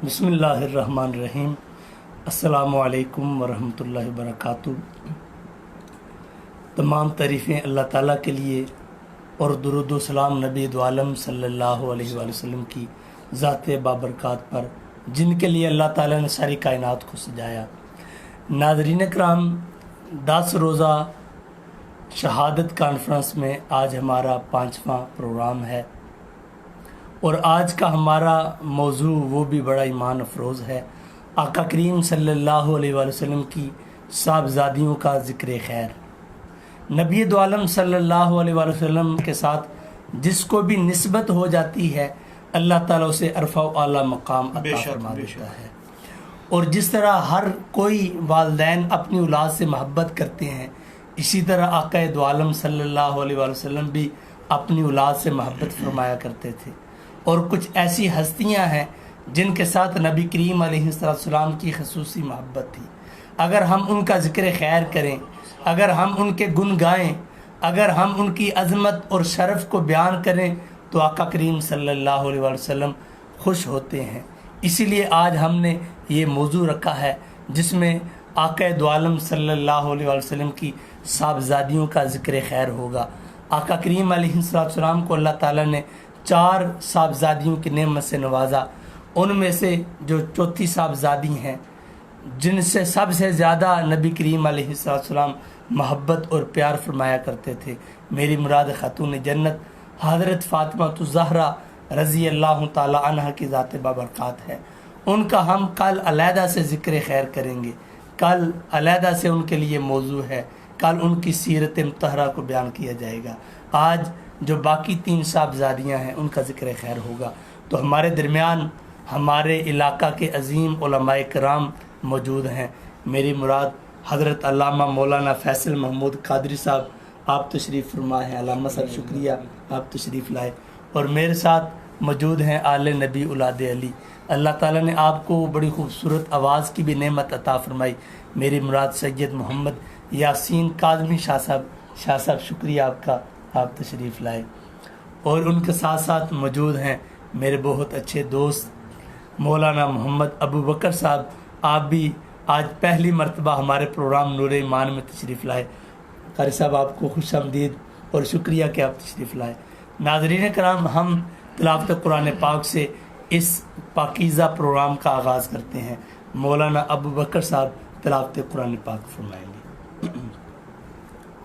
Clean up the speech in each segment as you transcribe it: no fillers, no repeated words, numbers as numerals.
بسم اللہ الرحمن الرحیم۔ السلام علیکم ورحمۃ اللہ وبرکاتہ۔ تمام تعریفیں اللہ تعالیٰ کے لیے اور درود و سلام نبی دو عالم صلی اللہ علیہ وآلہ وسلم کی ذات بابرکات پر، جن کے لیے اللہ تعالیٰ نے ساری کائنات کو سجایا۔ ناظرین کرام، 10 روزہ شہادت کانفرنس میں آج ہمارا 5واں پروگرام ہے، اور آج کا ہمارا موضوع وہ بھی بڑا ایمان افروز ہے۔ آقا کریم صلی اللہ علیہ وآلہ وسلم کی صاحبزادیوں کا ذکر خیر۔ نبی دو عالم صلی اللہ علیہ وآلہ وسلم کے ساتھ جس کو بھی نسبت ہو جاتی ہے، اللہ تعالیٰ اسے عرفہ و اعلیٰ مقام عطا فرما دیتا ہے۔ اور جس طرح ہر کوئی والدین اپنی اولاد سے محبت کرتے ہیں، اسی طرح آقا دو عالم صلی اللہ علیہ وآلہ وسلم بھی اپنی اولاد سے محبت فرمایا کرتے تھے۔ اور کچھ ایسی ہستیاں ہیں جن کے ساتھ نبی کریم علیہ السلام کی خصوصی محبت تھی۔ اگر ہم ان کا ذکر خیر کریں، اگر ہم ان کے گن گائیں، اگر ہم ان کی عظمت اور شرف کو بیان کریں تو آقا کریم صلی اللہ علیہ وسلم خوش ہوتے ہیں۔ اسی لیے آج ہم نے یہ موضوع رکھا ہے جس میں آقا دو عالم صلی اللہ علیہ وسلم کی صاحبزادیوں کا ذکر خیر ہوگا۔ آقا کریم علیہ السلام کو اللہ تعالیٰ نے 4 صاحبزادیوں کی نعمت سے نوازا۔ ان میں سے جو چوتھی صاحبزادی ہیں، جن سے سب سے زیادہ نبی کریم علیہ السلام محبت اور پیار فرمایا کرتے تھے، میری مراد خاتون جنت حضرت فاطمہ الزہرا رضی اللہ تعالی عنہ کی ذات بابرکات ہے۔ ان کا ہم کل علیحدہ سے ذکر خیر کریں گے، کل علیحدہ سے ان کے لیے موضوع ہے، کل ان کی سیرت مطہرہ کو بیان کیا جائے گا۔ آج جو باقی 3 صاحبزادیاں ہیں ان کا ذکر خیر ہوگا۔ تو ہمارے درمیان ہمارے علاقہ کے عظیم علماء کرام موجود ہیں۔ میری مراد حضرت علامہ مولانا فیصل محمود قادری صاحب، آپ تشریف فرما ہیں۔ علامہ صاحب شکریہ، آپ تشریف لائے۔ اور میرے ساتھ موجود ہیں آل نبی اولاد علی۔ اللہ تعالیٰ نے آپ کو بڑی خوبصورت آواز کی بھی نعمت عطا فرمائی۔ میری مراد سید محمد یاسین کاظمی شاہ صاحب شکریہ آپ کا، آپ تشریف لائے۔ اور ان کے ساتھ ساتھ موجود ہیں میرے بہت اچھے دوست مولانا محمد ابو بکر صاحب، آپ بھی آج پہلی مرتبہ ہمارے پروگرام نور ایمان میں تشریف لائے۔ قاری صاحب آپ کو خوش آمدید اور شکریہ کہ آپ تشریف لائے۔ ناظرین کرام، ہم تلاوت قرآن پاک سے اس پاکیزہ پروگرام کا آغاز کرتے ہیں۔ مولانا ابو بکر صاحب تلاوت قرآن پاک فرمائیں گے۔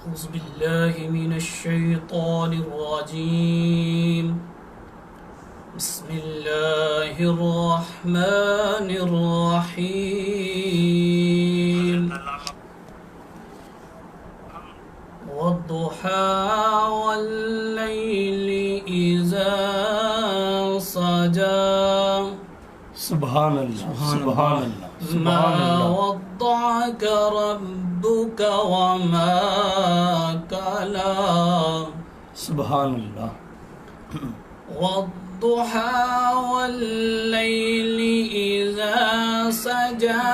اعوذ باللہ من الشیطان الرجیم، بسم اللہ الرحمن الرحیم۔ والضحى واللیل اذا سجى، سبحان اللہ، سبحان اللہ، ما ودعك ربك وما قلى، سبحان اللہ، والضحى والليل إذا سجى،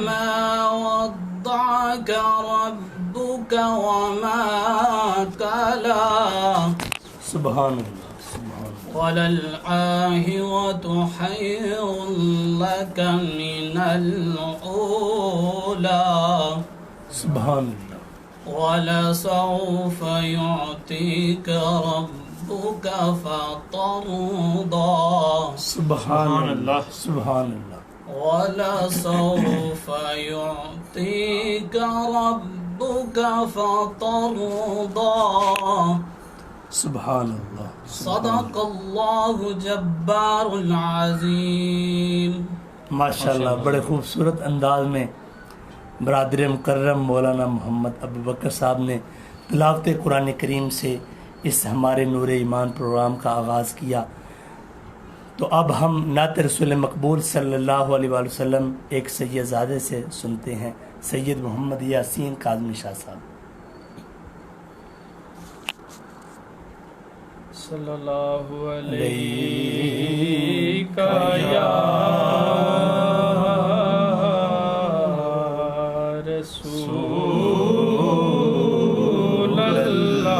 ما ودعك ربك وما قلى، سبحان اللہ، سبحان اللہ، وللآخرة خير لك من الأولى، سبحان اللہ، ولسوف يعطيك ربك فترضى، سبحان اللہ، سبحان اللہ، ولسوف يعطيك ربك فترضى، سبحان اللہ، صدق اللہ جبار العظیم۔ ماشاءاللہ، بڑے خوبصورت انداز میں برادر مکرم مولانا محمد ابو بکر صاحب نے تلاوت قرآن کریم سے اس ہمارے نور ایمان پروگرام کا آغاز کیا۔ تو اب ہم نعت رسول مقبول صلی اللہ علیہ وآلہ وسلم ایک سید زادے سے سنتے ہیں، سید محمد یاسین کاظمی شاہ صاحب۔ صلی اللہ علیہ یا رسول اللہ،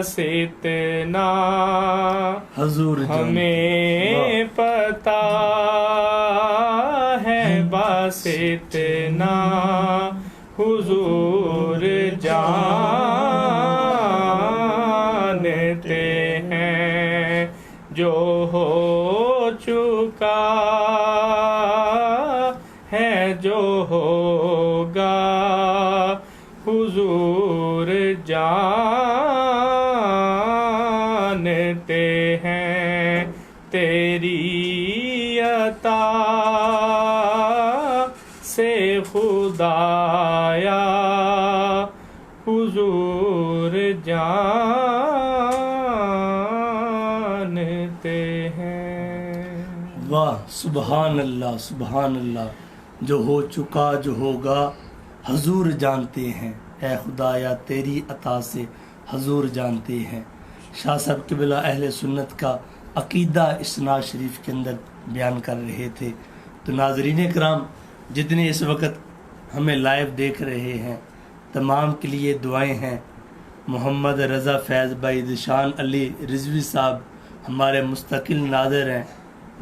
بس اتنا حضور ہمیں پتا ہے، بس اتنا حضور جانتے ہیں، جو ہو چکا ہے، جو ہوگا حضور جانتے ہیں، تیری عطا سے خدایا حضور جانتے ہیں۔ واہ، سبحان اللہ سبحان اللہ، جو ہو چکا جو ہوگا حضور جانتے ہیں، اے خدایا تیری عطا سے حضور جانتے ہیں۔ شاہ صاحب قبلہ اہل سنت کا عقیدہ اس نعت شریف کے اندر بیان کر رہے تھے۔ تو ناظرین کرام جتنے اس وقت ہمیں لائیو دیکھ رہے ہیں، تمام کے لیے دعائیں ہیں۔ محمد رضا فیض بھائی ذیشان علی رضوی صاحب ہمارے مستقل ناظر ہیں،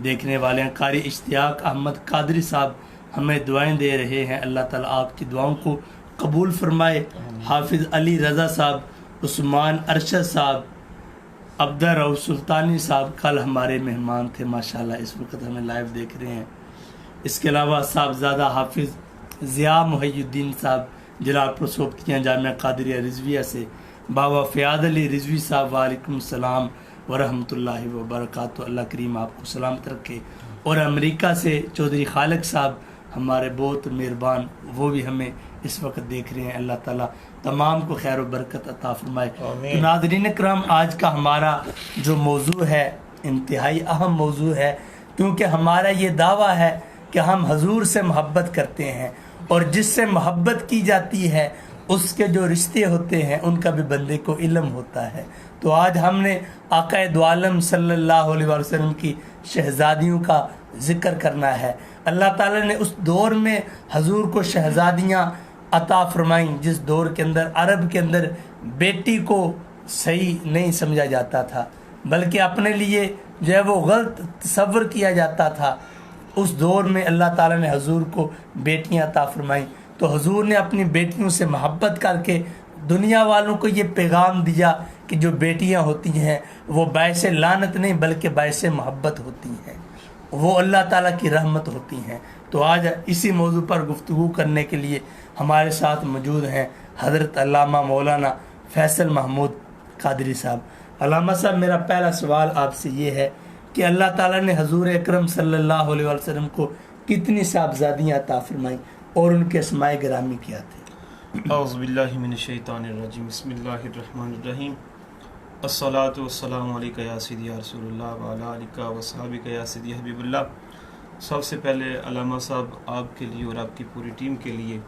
دیکھنے والے ہیں۔ قاری اشتیاق احمد قادری صاحب ہمیں دعائیں دے رہے ہیں، اللہ تعالیٰ آپ کی دعاؤں کو قبول فرمائے۔ حافظ علی رضا صاحب، عثمان ارشد صاحب، عبدہ رؤف سلطانی صاحب کل ہمارے مہمان تھے، ماشاءاللہ اس وقت ہمیں لائیو دیکھ رہے ہیں۔ اس کے علاوہ صاحبزادہ حافظ ضیاء محی الدین صاحب جلال پور سوبتیاں جامعہ قادریہ رضویہ سے، بابا فیاض علی رضوی صاحب وعلیکم السلام ورحمۃ اللہ وبرکاتہ، اللہ کریم آپ کو سلامت رکھے۔ اور امریکہ سے چودھری خالق صاحب ہمارے بہت مہربان، وہ بھی ہمیں اس وقت دیکھ رہے ہیں، اللہ تعالیٰ تمام کو خیر و برکت عطا فرمائے۔ تو ناظرین کرام آج کا ہمارا جو موضوع ہے انتہائی اہم موضوع ہے، کیونکہ ہمارا یہ دعویٰ ہے کہ ہم حضور سے محبت کرتے ہیں، اور جس سے محبت کی جاتی ہے اس کے جو رشتے ہوتے ہیں ان کا بھی بندے کو علم ہوتا ہے۔ تو آج ہم نے آقا دو عالم صلی اللہ علیہ وسلم کی شہزادیوں کا ذکر کرنا ہے۔ اللہ تعالیٰ نے اس دور میں حضور کو شہزادیاں عطا فرمائیں جس دور کے اندر عرب کے اندر بیٹی کو صحیح نہیں سمجھا جاتا تھا، بلکہ اپنے لیے جو ہے وہ غلط تصور کیا جاتا تھا۔ اس دور میں اللہ تعالیٰ نے حضور کو بیٹیاں عطا فرمائیں، تو حضور نے اپنی بیٹیوں سے محبت کر کے دنیا والوں کو یہ پیغام دیا کہ جو بیٹیاں ہوتی ہیں وہ باعث لعنت نہیں بلکہ باعث محبت ہوتی ہیں، وہ اللہ تعالیٰ کی رحمت ہوتی ہیں۔ تو آج اسی موضوع پر گفتگو کرنے کے لیے ہمارے ساتھ موجود ہیں حضرت علامہ مولانا فیصل محمود قادری صاحب۔ علامہ صاحب، میرا پہلا سوال آپ سے یہ ہے کہ اللہ تعالیٰ نے حضور اکرم صلی اللہ علیہ وسلم کو کتنی صاحبزادیاں عطا فرمائیں اور ان کے اسماء گرامی کیا تھے؟ اعوذ باللہ من الشیطان الرجیم، بسم اللہ الرحمن الرحیم، الصلاۃ والسلام علیکہ یا سیدی یا رسول اللہ وعلی آلک وصحبک یا سیدی حبیب اللہ۔ سب سے پہلے علامہ صاحب آپ کے لیے اور آپ کی پوری ٹیم کے لیے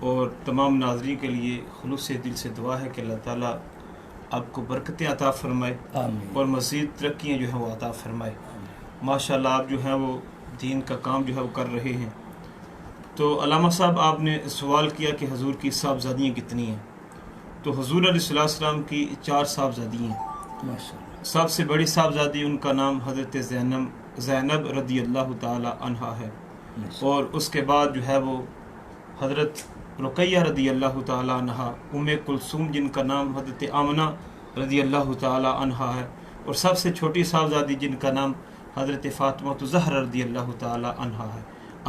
اور تمام ناظرین کے لیے خلوص دل سے دعا ہے کہ اللہ تعالیٰ آپ کو برکتیں عطا فرمائے آمین۔ اور مزید ترقیاں جو ہیں وہ عطا فرمائے۔ ماشاءاللہ آپ جو ہیں وہ دین کا کام جو ہے وہ کر رہے ہیں۔ تو علامہ صاحب آپ نے سوال کیا کہ حضور کی صاحبزادیاں کتنی ہیں، تو حضور علیہ السلام کی 4 صاحبزادی ہیں۔ ماشاءاللہ۔ سب سے بڑی صاحبزادی ان کا نام حضرت زینب رضی اللہ تعالی عنہا ہے، اور اس کے بعد جو ہے وہ حضرت رقیہ رضی اللہ تعالی عنہا، ام کلثوم جن کا نام حضرت آمنہ رضی اللہ تعالی عنہا ہے، اور سب سے چھوٹی صاحبزادی جن کا نام حضرت فاطمہ زہرا رضی اللہ تعالی عنہا ہے۔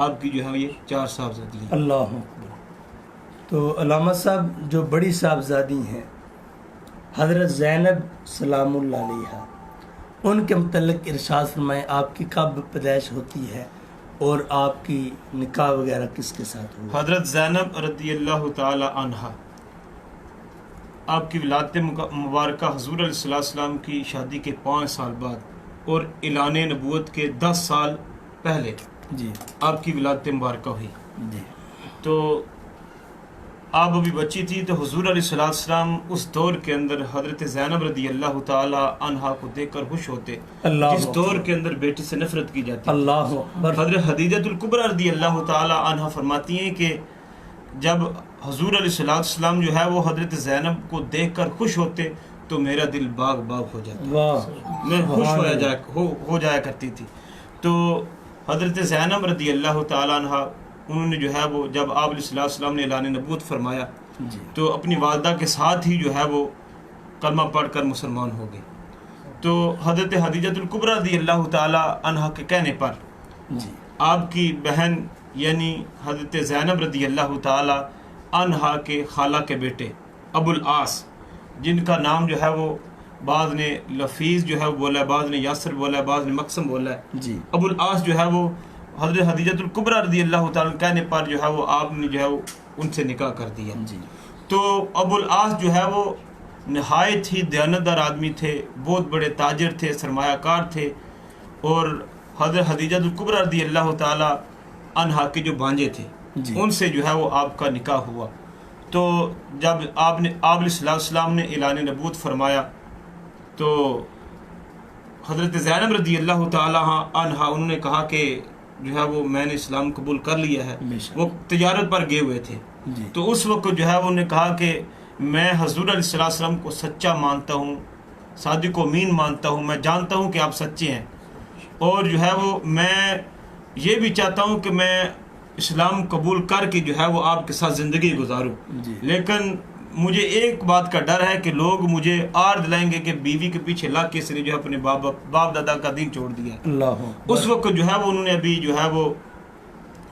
آپ کی جو ہے یہ 4 صاحبزادی ہیں۔ اللہ اکبر۔ تو علامہ صاحب جو بڑی صاحبزادی ہیں حضرت زینب سلام اللہ علیہا، ان کے متعلق ارشاد فرمائیں، آپ کی کب پیدائش ہوتی ہے اور آپ کی نکاح وغیرہ کس کے ساتھ ہوئی؟ حضرت زینب رضی اللہ تعالی عنہا، آپ کی ولادت مبارکہ حضور علیہ السلام کی شادی کے 5 سال بعد اور اعلان نبوت کے 10 سال پہلے جی آپ کی ولادت مبارکہ ہوئی۔ جی۔ تو آپ ابھی بچی تھی، تو حضور علیہ السلام اس دور کے اندر حضرت زینب رضی اللہ تعالی عنہا کو دیکھ کر خوش ہوتے، اللہ جس دور کے اندر بیٹی سے نفرت کی جاتی۔ اللہ اکبر۔ حضرت خدیجہ الکبریٰ رضی اللہ تعالی عنہا فرماتی ہیں کہ جب حضور علیہ السلام جو ہے وہ حضرت زینب کو دیکھ کر خوش ہوتے تو میرا دل باغ باغ ہو جاتا، واہ، میں خوش ہو جایا کرتی تھی۔ تو حضرت زینب رضی اللہ تعالیٰ عنہ انہوں نے جو ہے وہ جب آپ علیہ السلام نے اعلان نبوت فرمایا جی تو اپنی والدہ کے ساتھ ہی جو ہے وہ کلمہ پڑھ کر مسلمان ہو گئے۔ تو حضرت خدیجہ الکبریٰ رضی اللہ تعالیٰ عنہ کے کہنے پر جی آپ کی بہن یعنی حضرت زینب رضی اللہ تعالیٰ عنہ کے خالہ کے بیٹے ابو العاص، جن کا نام جو ہے وہ بعض نے لفیظ جو ہے وہ بولا ہے، بعض نے یاسر بولا ہے، بعض نے مقسم بولا ہے، جی ابو العاص جو ہے وہ حضرت خدیجہ الکبریٰ رضی اللہ تعالیٰ عنہ کہنے پر جو ہے وہ آپ نے جو ہے وہ ان سے نکاح کر دیا۔ جی تو ابو العاص جو ہے وہ نہایت ہی دیانتدار آدمی تھے، بہت بڑے تاجر تھے، سرمایہ کار تھے، اور حضرت خدیجہ الکبریٰ رضی اللہ تعالیٰ عنہا کے جو بانجے تھے جی ان سے جو ہے وہ آپ کا نکاح ہوا۔ تو جب آپ علیہ السلام نے اعلان نبوت فرمایا تو حضرت زینب رضی اللہ تعالیٰ عنہا انہوں نے کہا کہ جو ہے وہ میں نے اسلام قبول کر لیا ہے۔ بے شک۔ وہ تجارت پر گئے ہوئے تھے، جی تو اس وقت جو ہے وہ نے کہا کہ میں حضور علیہ السلام کو سچا مانتا ہوں، صادق و امین مانتا ہوں، میں جانتا ہوں کہ آپ سچے ہیں، اور جو ہے وہ میں یہ بھی چاہتا ہوں کہ میں اسلام قبول کر کے جو ہے وہ آپ کے ساتھ زندگی گزاروں، جی لیکن مجھے ایک بات کا ڈر ہے کہ لوگ مجھے آر دلائیں گے کہ بیوی کے پیچھے لگ کے اس نے جو ہے اپنے باپ دادا کا دین چھوڑ دیا ہے۔ اللہ اس وقت جو ہے وہ انہوں نے ابھی جو ہے وہ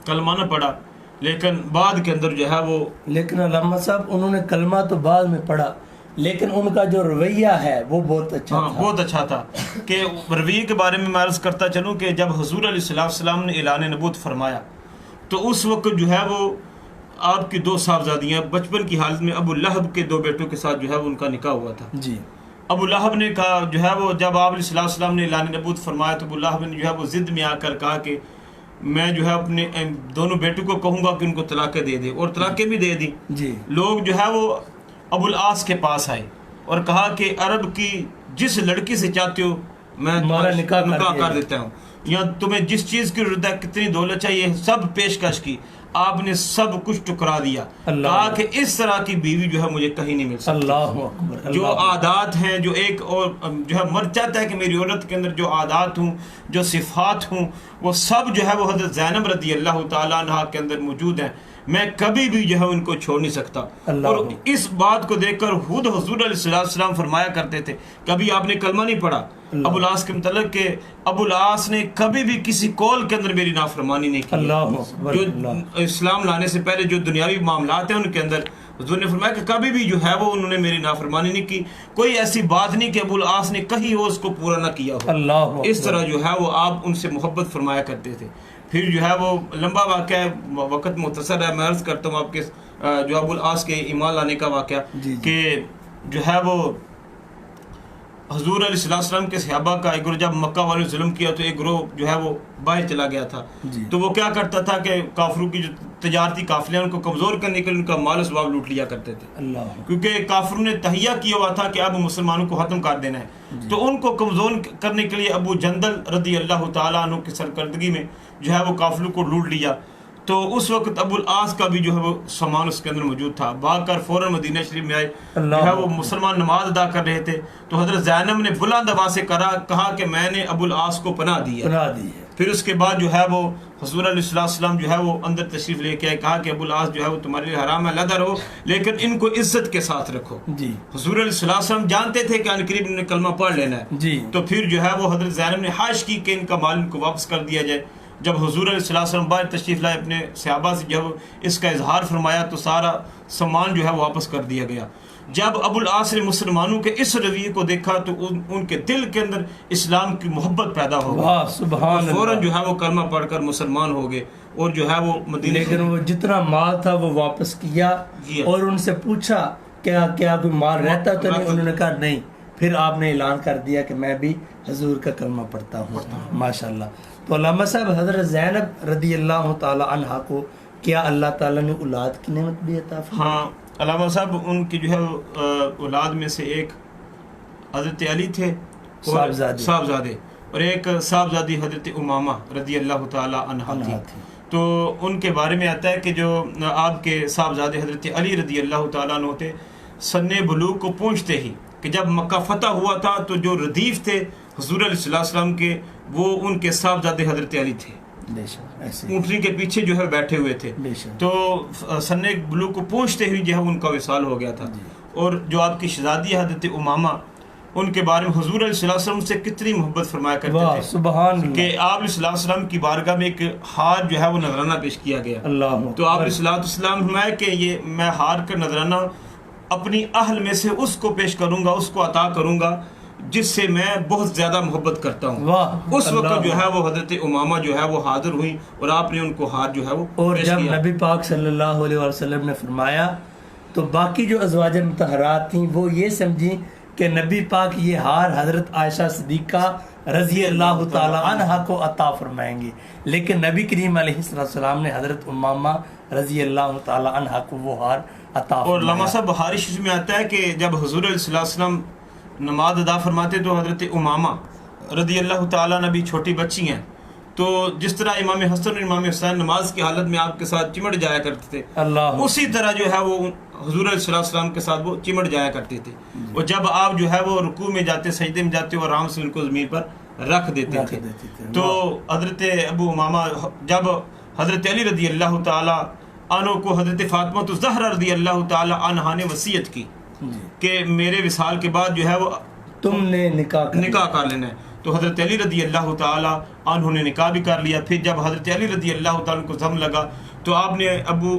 کلمہ نہ پڑھا، لیکن بعد کے اندر جو ہے وہ لیکن علامہ صاحب انہوں نے کلمہ تو بعد میں پڑھا، لیکن ان کا جو رویہ ہے وہ بہت اچھا ہاں تھا۔ بہت اچھا تھا۔ کہ رویے کے بارے میں عرض کرتا چلوں کہ جب حضور علیہ السلام نے اعلان نبوت فرمایا تو اس وقت جو ہے وہ آپ کی 2 صاحبزادیاں بچپن کی حالت میں ابو لہب کے 2 بیٹوں کے ساتھ جو ہے وہ ان کا نکاح ہوا تھا۔ جی ابو لہب نے کہا جو ہے وہ جب آپ علیہ السلام نے اعلان نبوت فرمایا تو ابو لہب نے جو ہے وہ ضد میں آ کر کہا کہ میں جو ہے اپنے دونوں بیٹوں کو کہوں گا کہ ان کو طلاقیں دے دے، اور طلاقیں بھی دے دی۔ جی لوگ جو ہے وہ ابو العاص کے پاس آئے اور کہا کہ عرب کی جس لڑکی سے چاہتے ہو میں تمہارا نکاح کر دیتا ہوں، یا تمہیں جس چیز کی ضرورت ہے، کتنی دولت چاہیے، سب پیشکش کی، آپ نے سب کچھ ٹکرا دیا، کہا کہ اس طرح کی بیوی جو ہے مجھے کہیں نہیں مل سکتی۔ اللہ اکبر، جو اللہ عادات ہیں، جو ایک اور جو ہے مرد چاہتا ہے کہ میری عورت کے اندر جو عادات ہوں، جو صفات ہوں، وہ سب جو ہے وہ حضرت زینب رضی اللہ تعالیٰ عنہ کے اندر موجود ہیں، میں کبھی بھی جو ہے ان کو چھوڑ نہیں سکتا۔ اور اس بات کو دیکھ کر خود حضور علیہ السلام فرمایا کرتے تھے، کبھی آپ نے کلمہ نہیں پڑھا ابو العاص کے متعلق کہ ابو العاص نے کبھی بھی کسی قول کے اندر میری نافرمانی نہیں کی۔ اللہ اکبر، جو اسلام لانے سے پہلے جو دنیاوی معاملات ہیں ان کے اندر حضور نے فرمایا کہ کبھی بھی جو ہے وہ انہوں نے میری نافرمانی نہیں کی، کوئی ایسی بات نہیں کہ ابو العاص نے کہیں ہو اس کو پورا نہ کیا ہو۔ اللہ اکبر، اس طرح جو ہے وہ آپ ان سے محبت فرمایا کرتے تھے۔ پھر جو ہے وہ لمبا واقعہ ہے، وقت مختصر ہے، میں عرض کرتا ہوں آپ کے جو ابو العاص کے ایمان لانے کا واقعہ کہ جو ہے وہ حضور علیہ السلام کے صحابہ کا ایک گروہ جب مکہ والوں نے ظلم کیا تو ایک گروہ جو ہے وہ باہر چلا گیا تھا، تو وہ کیا کرتا تھا کہ کافروں کی جو تجارتی قافلے ان کو کمزور کرنے کے لیے ان کا مال و ثواب لوٹ لیا کرتے تھے، کیونکہ کافروں نے تہیہ کیا ہوا تھا کہ اب مسلمانوں کو ختم کر دینا ہے، تو ان کو کمزور کرنے کے لیے ابو جندل رضی اللہ تعالیٰ عنہ کی سرکردگی میں جو ہے وہ قافلوں کو لوٹ لیا۔ تو اس وقت ابو العاص کا بھی جو ہے وہ سامان اس کے اندر موجود تھا، بھاگ کر فوراً مدینہ شریف میں آئے، جو ہے وہ مسلمان نماز ادا کر رہے تھے، تو حضرت زینب نے بلند آواز سے کہا کہ میں نے ابو العاص کو پناہ دی ہے۔ پھر اس کے بعد جو ہے وہ حضور علیہ السلام جو ہے وہ اندر تشریف لے کے آئے، کہا کہ ابو العاص جو ہے وہ تمہارے لیے حرام ہے، علیحدہ رہو، لیکن ان کو عزت کے ساتھ رکھو۔ حضور علیہ السلام جانتے تھے کہ عنقریب انہوں نے کلمہ پڑھ لینا ہے، تو پھر جو ہے وہ حضرت زینب نے خواہش کی کہ ان کا مال ان کو واپس کر دیا جائے۔ جب حضور علیہ السلام باہر تشریف لائے، اپنے صحابہ سے جب اس کا اظہار فرمایا تو سارا سامان جو ہے واپس کر دیا گیا۔ جب ابو العاص نے مسلمانوں کے اس رویے کو دیکھا تو ان کے دل کے اندر اسلام کی محبت پیدا ہو گئی، فوراً جو ہے وہ کلمہ پڑھ کر مسلمان ہو گئے، اور جو ہے وہ مدینے، لیکن وہ جتنا مال تھا وہ واپس کیا، اور ان سے پوچھا کیا کوئی مال رہتا تو نہیں، انہوں نے کہا نہیں۔ پھر آپ نے اعلان کر دیا کہ میں بھی حضور کا کلمہ پڑھتا ہوں، ماشاءاللہ۔ تو علامہ صاحب حضرت زینب رضی اللہ تعالی عنہ کو کیا اللہ تعالیٰ نے اولاد کی نعمت بھی عطا فرمائی؟ ہاں علامہ صاحب ان کی جو ہے اولاد میں سے ایک حضرت علی تھے صاحبزادے، اور ایک صاحبزادی حضرت امامہ رضی اللہ تعالی عنہ تھی۔ تو ان کے بارے میں آتا ہے کہ جو آپ کے صاحبزادے حضرت علی رضی اللہ تعالیٰ عنہ تھے، سن بلوغ کو پہنچتے ہی کہ جب مکہ فتح ہوا تھا تو جو ردیف تھے حضور علیہ السلام کے وہ ان کے صاحبزادے حضرت علی تھے، اونٹنی کے پیچھے جو ہے بیٹھے ہوئے تھے. تو سن بلوغ کو پہنچتے ہوئے جو ہے ان کا وصال ہو گیا تھا. اور جو آپ کی شہزادی حضرت امامہ، ان کے بارے میں حضور علیہ السلام سے کتنی محبت فرمایا کرتے تھے سبحان اللہ کہ آپ علیہ السلام کی بارگاہ میں ایک ہار جو ہے وہ نذرانہ پیش کیا گیا. تو آپ علیہ السلام فرمایا کہ یہ میں ہار کا نذرانہ اپنی اہل میں سے اس کو پیش کروں گا، اس کو عطا کروں گا جس سے میں بہت زیادہ محبت کرتا ہوں. اس وقت جو ہے وہ حضرت امامہ جو ہے وہ حاضر ہوئی اور آپ نے ان کو ہار جو ہے وہ اور پیش جب کیا. نبی پاک صلی اللہ علیہ وسلم نے فرمایا تو باقی جو ازواج مطہرات تھیں وہ یہ سمجھیں کہ نبی پاک یہ ہار حضرت عائشہ صدیقہ رضی اللہ تعالی عنہا کو عطا فرمائیں گے، لیکن نبی کریم علیہ السلام نے حضرت امامہ رضی اللہ تعالی عنہا کو وہ ہار عطا اور فرمایا. علامہ صاحب بخاری شریف میں آتا ہے کہ جب حضور علیہ السلام نماز ادا فرماتے تو حضرت امامہ رضی اللہ تعالیٰ نبی چھوٹی بچی ہیں، تو جس طرح امام حسن اور امام حسین نماز کی حالت میں آپ کے ساتھ چمٹ جایا کرتے تھے، اسی طرح جو ہے وہ حضور علیہ السلام کے ساتھ وہ چمٹ جایا کرتے تھے. اور جب آپ جو ہے وہ رکوع میں جاتے، سجدے میں جاتے اور آرام سے ان کو زمین پر رکھ دیتے تھے. تو حضرت ابو امامہ جب حضرت علی رضی اللہ تعالیٰ عنہ کو حضرت فاطمہ الزہرا رضی اللہ تعالیٰ عنہا نے وصیت کی کہ میرے وصال کے بعد جو ہے وہ تم نے نکاح کر لینا ہے، تو حضرت علی رضی اللہ تعالیٰ عنہ نے نکاح بھی کر لیا. پھر جب حضرت علی رضی اللہ تعالیٰ کو زم لگا تو آپ نے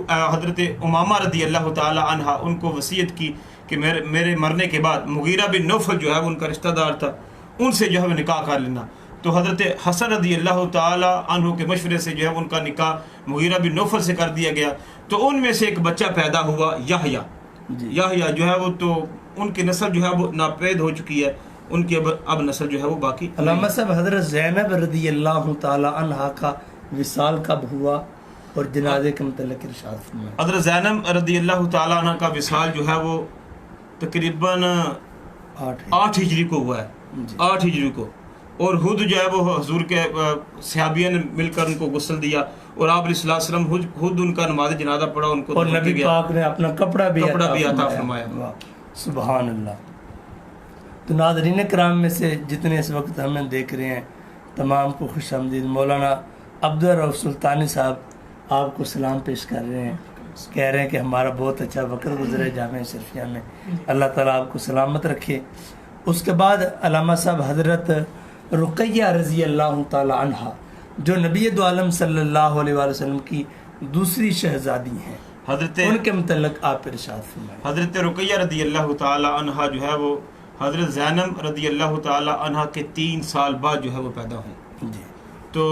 حضرت امامہ رضی اللہ تعالیٰ عنہ ان کو وصیت کی کہ میرے مرنے کے بعد مغیرہ بن نوفل جو ہے ان کا رشتہ دار تھا، ان سے جو ہے نکاح کر لینا. تو حضرت حسن رضی اللہ تعالیٰ عنہ کے مشورے سے جو ہے ان کا نکاح مغیرہ بن نوفل سے کر دیا گیا. تو ان میں سے ایک بچہ پیدا ہوا یحییٰ جو ہے وہ، تو ان کی نسل جو ہے وہ ناپید ہو چکی ہے، ان کی اب نسل جو ہے وہ باقی. علامہ صاحب حضرت زینب رضی اللہ تعالی عنہا کا وصال کب ہوا اور جنازے کے متعلق ارشاد فرمائیں. حضرت زینب رضی اللہ تعالیٰ عنہ کا وصال جو ہے وہ تقریباً 8 ہجری کو ہوا ہے، 8 ہجری کو. اور خود جو ہے وہ حضور کے صحابیہ نے مل کر ان کو غسل دیا اور آپ علیہ السلام خود ان کا نماز جنازہ پڑھا، ان کو اور نبی پاک نے اپنا کپڑا بھی عطا فرمایا. سبحان اللہ. تو ناظرین کرام میں سے جتنے اس وقت ہمیں دیکھ رہے ہیں تمام کو خوش آمدید. مولانا عبدالرؤف سلطانی صاحب آپ کو سلام پیش کر رہے ہیں، کہہ رہے ہیں کہ ہمارا بہت اچھا وقت گزرے جامعہ شرفیہ میں، اللہ تعالیٰ آپ کو سلامت رکھے. اس کے بعد علامہ صاحب حضرت رقیہ رضی اللہ تعالی عنہا جو نبی دو عالم صلی اللہ علیہ وسلم کی دوسری شہزادی ہیں، حضرت ان کے متعلق آپ ارشاد فرمائیں. حضرت رقیہ رضی اللہ تعالی عنہا جو ہے وہ حضرت زینب رضی اللہ تعالی عنہا کے 3 سال بعد جو ہے وہ پیدا ہوئی. جی. تو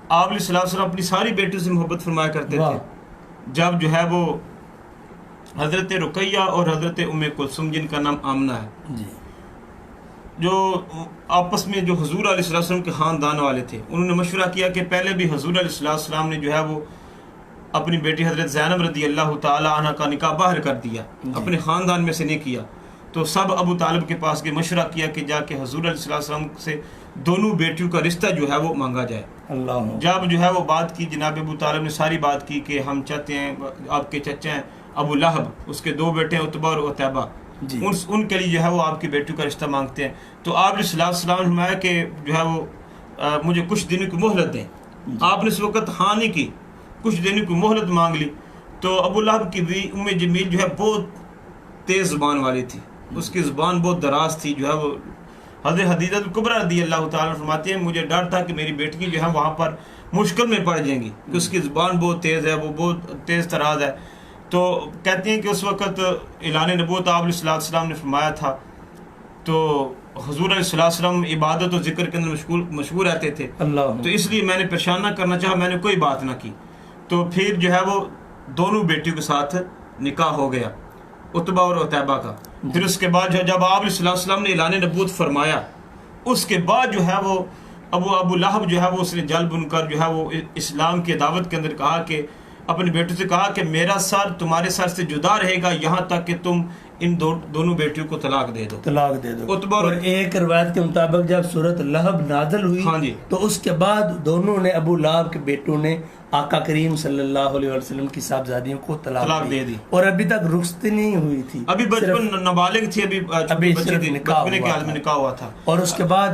آپ علیہ السلام اپنی ساری بیٹیوں سے محبت فرمایا کرتے تھے. جب جو ہے وہ حضرت رقیہ اور حضرت ام کلثوم جن کا نام آمنہ ہے، جی، جو آپس میں جو حضور علیہ السلام کے خاندان والے تھے، انہوں نے مشورہ کیا کہ پہلے بھی حضور علیہ السلام نے جو ہے وہ اپنی بیٹی حضرت زینب رضی اللہ تعالی عنہ کا نکاح باہر کر دیا، اپنے خاندان میں سے نہیں کیا. تو سب ابو طالب کے پاس کے مشورہ کیا کہ جا کے حضور علیہ السلام سے دونوں بیٹیوں کا رشتہ جو ہے وہ مانگا جائے. جب جو ہے وہ بات کی، جناب ابو طالب نے ساری بات کی کہ ہم چاہتے ہیں، آپ کے چچا ہیں ابو لہب، اس کے 2 بیٹے ہیں عتبہ اور عتیبہ، ان کے لیے جو ہے وہ آپ کی بیٹیوں کا رشتہ مانگتے ہیں. تو آپ علیہ السلام نے فرمایا کہ جو ہے وہ مجھے کچھ دنوں کی مہلت دیں. آپ نے اس وقت ہاں نہیں کی، کچھ دنوں کی مہلت مانگ لی. تو ابو لہب کی بھی ام جمیل جو ہے بہت تیز زبان والی تھی، اس کی زبان بہت دراز تھی. جو ہے وہ حضرت حدیجہ الکبریٰ رضی اللہ تعالیٰ فرماتے ہیں مجھے ڈر تھا کہ میری بیٹی جو ہے وہاں پر مشکل میں پڑ جائیں گی، کہ اس کی زبان بہت تیز ہے، وہ بہت تیز تراز ہے. تو کہتے ہیں کہ اس وقت اعلان نبوت آپ علیہ السلام نے فرمایا تھا. تو حضور علیہ السلام عبادت و ذکر کے اندر مشغول رہتے تھے، تو اس لیے میں نے پریشان نہ کرنا چاہا، میں نے کوئی بات نہ کی. تو پھر جو ہے وہ دونوں بیٹیوں کے ساتھ نکاح ہو گیا، عتبہ اور عتیبہ کا. پھر اس کے بعد جب آپ علیہ السلام نے اعلان نبوت فرمایا، اس کے بعد جو ہے وہ ابو لہب جو ہے وہ اس نے جل بن کر جو ہے وہ اسلام کی دعوت کے اندر کہا کہ اپنے بیٹوں سے کہا کہ میرا سر تمہارے سر سے جدا رہے گا یہاں تک کہ تم ان دونوں بیٹیوں کو طلاق دے دو. عتبہ اور ایک روایت کے مطابق جب سورۃ لہب نازل ہوئی ہاں جی تو اس کے بعد دونوں نے ابو لہب کے بیٹوں نے آقا کریم صلی اللہ علیہ وسلم کی صاحبزادیوں کو طلاق دے دی اور ابھی تک رخصت نہیں ہوئی تھی, ابھی بچپن نابالغ تھی, ابھی بچپنے کے حال میں نکاح ہوا تھا. اور اس کے بعد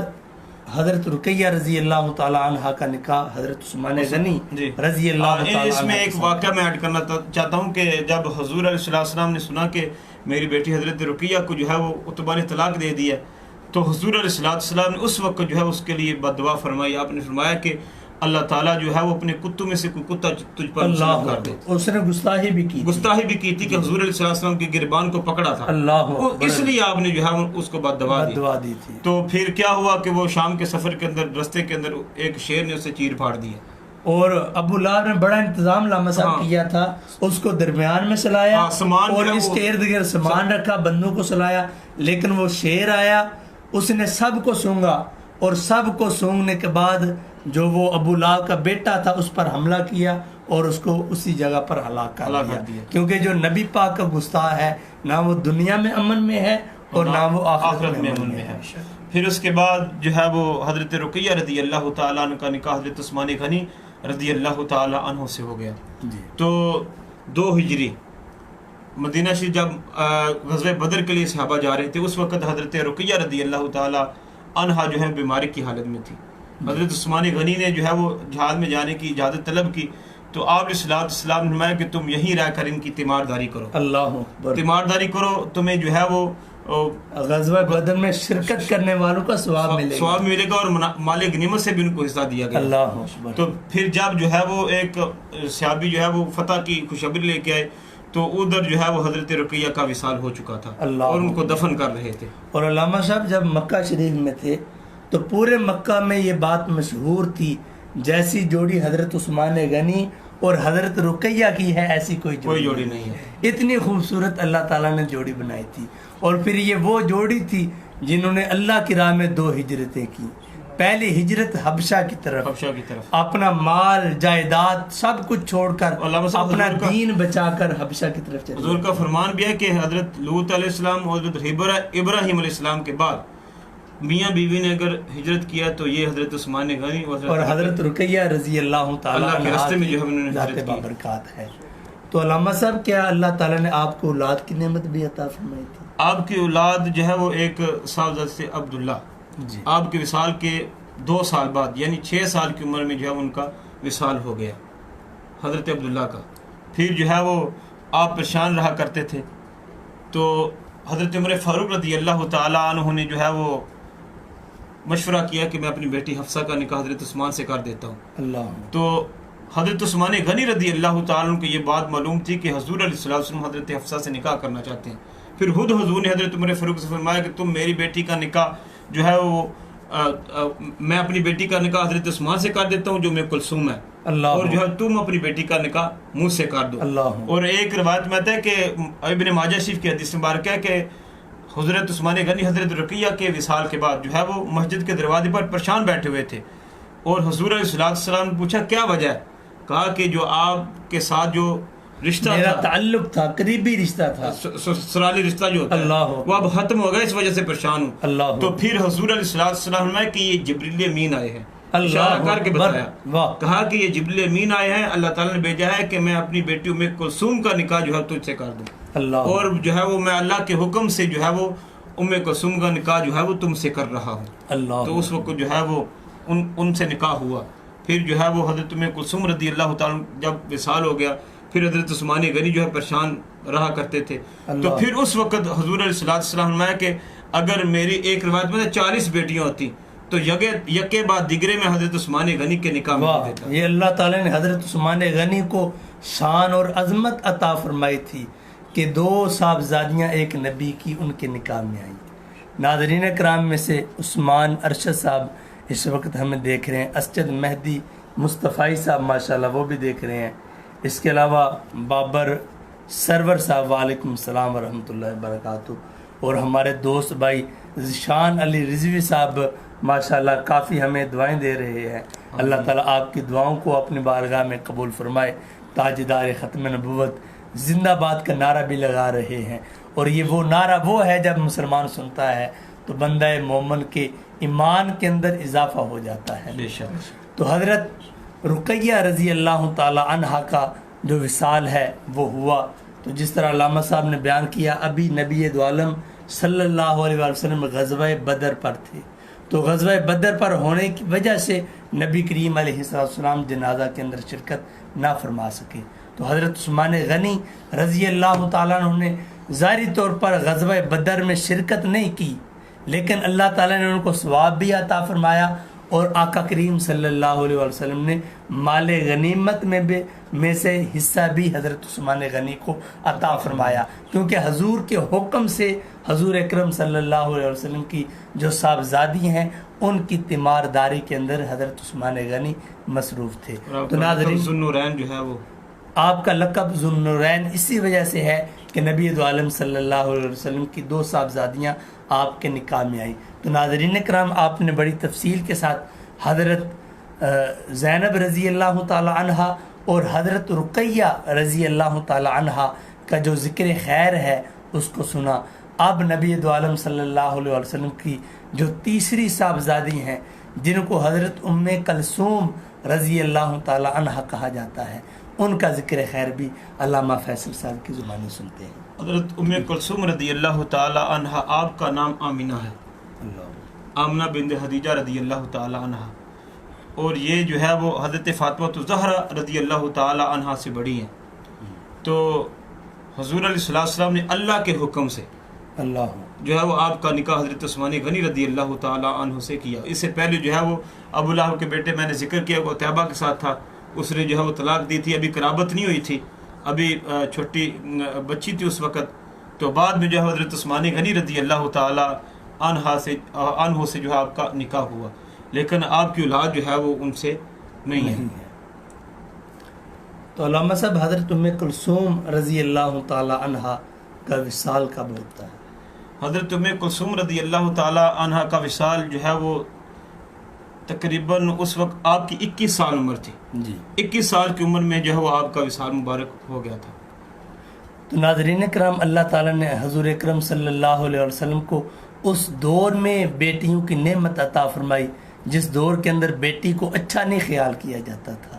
حضرت رقیہ رضی اللہ تعالی عنہ کا نکاح حضرت عثمان غنی رضی اللہ تعالی عنہ. اس میں ایک واقعہ میں ایڈ کرنا چاہتا ہوں کہ جب حضور علیہ السلام نے سنا کہ میری بیٹی حضرت رقیہ کو جو ہے وہ عتبہ نے طلاق دے دیا تو حضور علیہ السلام نے اس وقت جو ہے اس کے لیے بد دعا فرمائی. آپ نے فرمایا کہ اللہ تعالیٰ جو ہے وہ اپنے کتوں میں سے کوئی کتا تجھ پر مسلط کر دے. اس نے گستاخی بھی کی تھی کہ حضور علیہ السلام کی گربان کو پکڑا تھا, اس لیے آپ نے جو ہے اس کو بد دعا دی تھی. تو پھر کیا ہوا کہ وہ شام کے سفر کے اندر رستے کے اندر ایک شیر نے اسے چیر پھاڑ دیا اور ابو لہب نے بڑا انتظام لاما صاحب کیا تھا, اس کو درمیان میں سلایا اور اس کے ارد گرد سامان رکھا, بندوں کو سلایا, لیکن وہ شیر آیا, اس نے سب کو سونگا اور سب کو سونگنے کے بعد جو وہ ابو لہب کا بیٹا تھا اس پر حملہ کیا اور اس کو اسی جگہ پر ہلاک کر دیا. کیونکہ جو نبی پاک کا گستاخ ہے نہ وہ دنیا میں امن میں ہے اور نہ وہ آخرت میں امن میں ہے. پھر اس کے بعد جو ہے وہ حضرت رقیہ رضی اللہ تعالیٰ عنہ کا نکاح حضرت عثمان غنی رضی اللہ تعالیٰ عنہ سے ہو گیا. تو 2 ہجری مدینہ شریف جب غزوہ بدر کے لیے صحابہ جا رہے تھے اس وقت حضرت رقیہ رضی اللہ تعالیٰ عنہ جو ہے بیماری کی حالت میں تھی. حضرت عثمان غنی نے جو ہے وہ جہاد میں جانے کی اجازت طلب کی تو آپ علیہ السلام نے فرمایا کہ تم یہیں رہ کر ان کی تیمارداری کرو. تیمارداری کرو, تمہیں جو ہے وہ غزوہ بدر میں شرکت کرنے والوں کا ثواب ملے گا اور مال غنیمت سے بھی ان کو حصہ دیا گیا. تو پھر جب جو ہے وہ ایک صحابی جو ہے وہ فتح کی خوشخبری لے کے آئے تو ادھر جو ہے وہ حضرت رقیہ کا وصال ہو چکا تھا اور ان کو دفن کر رہے تھے. اور علامہ صاحب جب مکہ شریف میں تھے تو پورے مکہ میں یہ بات مشہور تھی جیسی جوڑی حضرت عثمان غنی اور حضرت رقیہ کی ہے ایسی کوئی جوڑی نہیں ہے. اتنی خوبصورت اللہ تعالیٰ نے جوڑی بنائی تھی. اور پھر یہ وہ جوڑی تھی جنہوں نے اللہ کی راہ میں 2 ہجرتیں کی. پہلی ہجرت حبشہ کی طرف اپنا مال جائیداد سب کچھ چھوڑ کر اپنا دین بچا کر حبشہ کی طرف چلے. حضور کا فرمان بھی ہے کہ حضرت لوط علیہ السلام اور حضرت ابراہیم علیہ السلام کے بعد میاں بیوی نے اگر ہجرت کیا تو یہ حضرت عثمان غنی اور حضرت رقیہ رضی اللہ تعالیٰ کے راستے میں جو ہے ذات بابرکات ہے. تو علامہ صاحب کیا اللہ تعالیٰ نے آپ کو اولاد کی نعمت بھی عطا فرمائی تھی؟ آپ کی اولاد جو ہے وہ ایک صاحبزادے سے عبداللہ آپ کے وصال کے 2 سال بعد یعنی 6 سال کی عمر میں جو ہے ان کا وصال ہو گیا حضرت عبداللہ کا. پھر جو ہے وہ آپ پریشان رہا کرتے تھے تو حضرت عمر فاروق رضی اللہ تعالیٰ عنہ نے جو ہے وہ مشورہ کیا کہ میں اپنی بیٹی حفصہ کا نکاح حضرت عثمان سے کر دیتا ہوں. تو حضرت عثمان غنی رضی اللہ تعالیٰ عنہ کو یہ بات معلوم تھی کہ حضور علیہ السلام حضرت حفصہ سے نکاح کرنا چاہتے ہیں. پھر خود حضور نے حضرت عمر فاروق سے فرمایا کہ تم میری بیٹی کا نکاح جو ہے وہ میں اپنی بیٹی کا نکاح حضرت عثمان سے کر دیتا ہوں جو میں کلثوم ہے, اور جو ہے تم اپنی بیٹی کا نکاح مجھ سے کر دو. اور ایک روایت میں آتا ہے کہ ابن ماجہ شریف کی حدیث مبارکہ ہے کہ حضرت عثمان غنی حضرت رقیہ کے وصال کے بعد جو ہے وہ مسجد کے دروازے پر پریشان بیٹھے ہوئے تھے اور حضور علیہ السلام نے پوچھا کیا وجہ ہے؟ کہا کہ جو آپ کے ساتھ جو رشتہ میرا تعلق تھا, قریبی رشتہ تھا, سسرالی رشتہ جو ہوتا ہے وہ اب ختم ہو گیا, اس وجہ سے پریشان ہوں. تو پھر حضور علیہ السلام نے کہ یہ جبریل امین آئے ہیں, اشارہ کر کے بتایا, کہا کہ یہ جبریل امین آئے ہیں, اللہ تعالیٰ نے بھیجا ہے کہ میں اپنی بیٹی ام کلثوم کا نکاح جو ہے تجھ سے کر دوں, اور جو ہے وہ میں اللہ کے حکم سے جو ہے وہ ام کلثوم کا نکاح جو ہے وہ تم سے کر رہا ہوں. تو اس وقت جو ہے وہ ان سے نکاح ہوا. پھر جو ہے وہ حضرت ام کلثوم رضی اللہ تعالیٰ جب وصال ہو گیا پھر حضرت عثمان غنی جو ہے پریشان رہا کرتے تھے. تو پھر اس وقت حضور علیہ السلام نے کہ اگر میری ایک روایت میں 40 بیٹیاں ہوتی تو یکے بعد دیگرے میں حضرت عثمان غنی کے نکاح میں دیتا. یہ اللہ تعالیٰ نے حضرت عثمان غنی کو شان اور عظمت عطا فرمائی تھی کہ 2 صاحبزادیاں ایک نبی کی ان کے نکاح میں آئیں. ناظرین کرام میں سے عثمان ارشد صاحب اس وقت ہمیں دیکھ رہے ہیں, اسجد مہدی مصطفی صاحب ماشاءاللہ وہ بھی دیکھ رہے ہیں. اس کے علاوہ بابر سرور صاحب وعلیکم السلام ورحمۃ اللہ وبرکاتہ, اور ہمارے دوست بھائی ذیشان علی رضوی صاحب ماشاءاللہ کافی ہمیں دعائیں دے رہے ہیں. اللہ تعالیٰ آپ کی دعاؤں کو اپنی بارگاہ میں قبول فرمائے. تاجدار ختم نبوت زندہ باد کا نعرہ بھی لگا رہے ہیں، اور یہ وہ نعرہ وہ ہے جب مسلمان سنتا ہے تو بندہ مومن کے ایمان کے اندر اضافہ ہو جاتا ہے۔ بے شک۔ تو حضرت رقیہ رضی اللہ تعالی عنہا کا جو وصال ہے وہ ہوا، تو جس طرح علامہ صاحب نے بیان کیا، ابھی نبی دو عالم صلی اللہ علیہ وسلم غزوہ بدر پر تھے، تو غزوہ بدر پر ہونے کی وجہ سے نبی کریم علیہ السلام جنازہ کے اندر شرکت نہ فرما سکے، تو حضرت عثمان غنی رضی اللہ تعالیٰ عنہ نے ظاہری طور پر غزوہ بدر میں شرکت نہیں کی، لیکن اللہ تعالیٰ نے ان کو ثواب بھی عطا فرمایا، اور آقا کریم صلی اللہ علیہ وسلم نے مال غنیمت میں سے حصہ بھی حضرت عثمان غنی کو عطا فرمایا، کیونکہ حضور کے حکم سے حضور اکرم صلی اللہ علیہ وسلم کی جو صاحبزادی ہیں ان کی تیمارداری کے اندر حضرت عثمان غنی مصروف تھے۔ تو ناظرین، ذو النورین جو ہے وہ آپ کا لقب ذو النورین اسی وجہ سے ہے کہ نبی دو عالم صلی اللہ علیہ وسلم کی 2 صاحبزادیاں آپ کے نکاح میں آئیں۔ تو ناظرین کرام، آپ نے بڑی تفصیل کے ساتھ حضرت زینب رضی اللہ تعالی عنہا اور حضرت رقیہ رضی اللہ تعالی عنہا کا جو ذکر خیر ہے اس کو سنا۔ اب نبی دو عالم صلی اللہ علیہ وسلم کی جو تیسری صاحبزادی ہیں جن کو حضرت ام کلثوم رضی اللہ تعالی عنہا کہا جاتا ہے، ان کا ذکر خیر بھی علامہ فیصل صاحب کی زبانی سنتے ہیں۔ حضرت ام کلثوم رضی اللہ تعالی عنہا، آپ کا نام آمینہ ہے، آمنہ بنت حدیجہ رضی اللہ تعالی عنہ، اور یہ جو ہے وہ حضرت فاطمہ الزہرا رضی اللہ تعالی عنہ سے بڑی ہیں۔ تو حضور علیہ السلام نے اللہ کے حکم سے اللہ جو ہے وہ آپ کا نکاح حضرت عثمان غنی رضی اللہ تعالی عنہ سے کیا۔ اس سے پہلے جو ہے وہ ابو لہب کے بیٹے میں نے ذکر کیا، وہ عتیبہ کے ساتھ تھا، اس نے جو ہے وہ طلاق دی تھی، ابھی قرابت نہیں ہوئی تھی، ابھی چھوٹی بچی تھی اس وقت۔ تو بعد میں جو ہے حضرت عثمان غنی رضی اللہ تعالی عنہ سے جو ہے آپ کا نکاح ہوا، لیکن آپ کی اولاد جو ہے وہ ان سے نہیں ہے۔ تو علامہ صاحب، حضرت ام کلثوم رضی اللہ تعالی عنہا کا وصال کب ہوتا ہے؟ حضرت ام کلثوم رضی اللہ تعالی عنہ کا وصال جو ہے وہ تقریباً اس وقت آپ کی 21 سال عمر تھی، جی 21 سال کی عمر میں جو ہے وہ آپ کا وصال مبارک ہو گیا تھا۔ تو ناظرین کرام، اللہ تعالیٰ نے حضور اکرم صلی اللہ علیہ وسلم کو اس دور میں بیٹیوں کی نعمت عطا فرمائی جس دور کے اندر بیٹی کو اچھا نہیں خیال کیا جاتا تھا،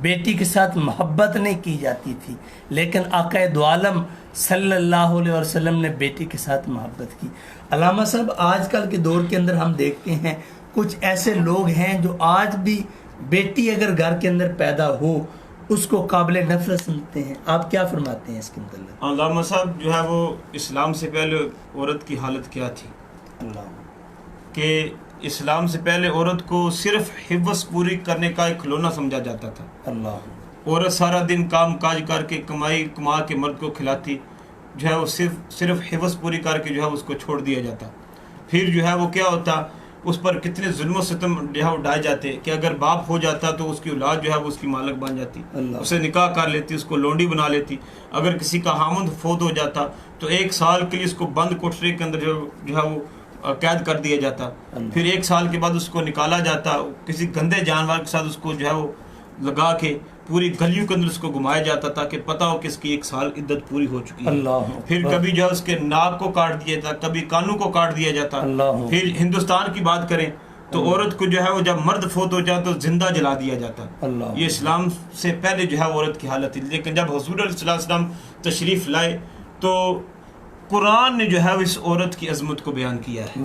بیٹی کے ساتھ محبت نہیں کی جاتی تھی، لیکن آقا دو عالم صلی اللہ علیہ وسلم نے بیٹی کے ساتھ محبت کی۔ علامہ صاحب، آج کل کے دور کے اندر ہم دیکھتے ہیں کچھ ایسے لوگ ہیں جو آج بھی بیٹی اگر گھر کے اندر پیدا ہو اس کو قابل نفرت سمجھتے ہیں، آپ کیا فرماتے ہیں اس کے متعلق؟ علامہ صاحب، جو ہے وہ اسلام سے پہلے عورت کی حالت کیا تھی اللہ کہ اسلام سے پہلے عورت کو صرف حفظ پوری کرنے کا ایک کھلونا سمجھا جاتا تھا۔ اللہ عورت سارا دن کام کاج کر کے کما کے مرد کو کھلاتی، جو ہے وہ صرف حفظ پوری کر کے جو ہے اس کو چھوڑ دیا جاتا۔ پھر جو ہے وہ کیا ہوتا، اس پر کتنے ظلم و ستم جو ہے وہ ڈھائے جاتے کہ اگر باپ ہو جاتا تو اس کی اولاد جو ہے وہ اس کی مالک بن جاتی، اسے نکاح کر لیتی، اس کو لونڈی بنا لیتی۔ اگر کسی کا خامند فوت ہو جاتا تو 1 سال کے لیے اس کو بند کوٹری کے اندر جو ہے وہ قید کر دیا جاتا، پھر 1 سال کے بعد اس کو نکالا جاتا، کسی گندے جانور کے ساتھ اس کو جو ہے وہ لگا کے پوری گلیوں کے اندر اس کو گھمایا جاتا تاکہ پتہ ہو کہ اس کی 1 سال عدت پوری ہو چکی ہے۔ پھر کبھی جو ہے اس کے ناک کو کاٹ دیا جاتا، کبھی کانوں کو کاٹ دیا جاتا۔ پھر ہندوستان کی بات کریں تو عورت کو جو ہے وہ جب مرد فوت ہو جاتا تو زندہ جلا دیا جاتا۔ یہ اسلام سے پہلے جو ہے عورت کی حالت تھی، لیکن جب حضور علیہ السلام تشریف لائے تو قرآن نے جو ہے اس عورت کی عظمت کو بیان کیا ہے،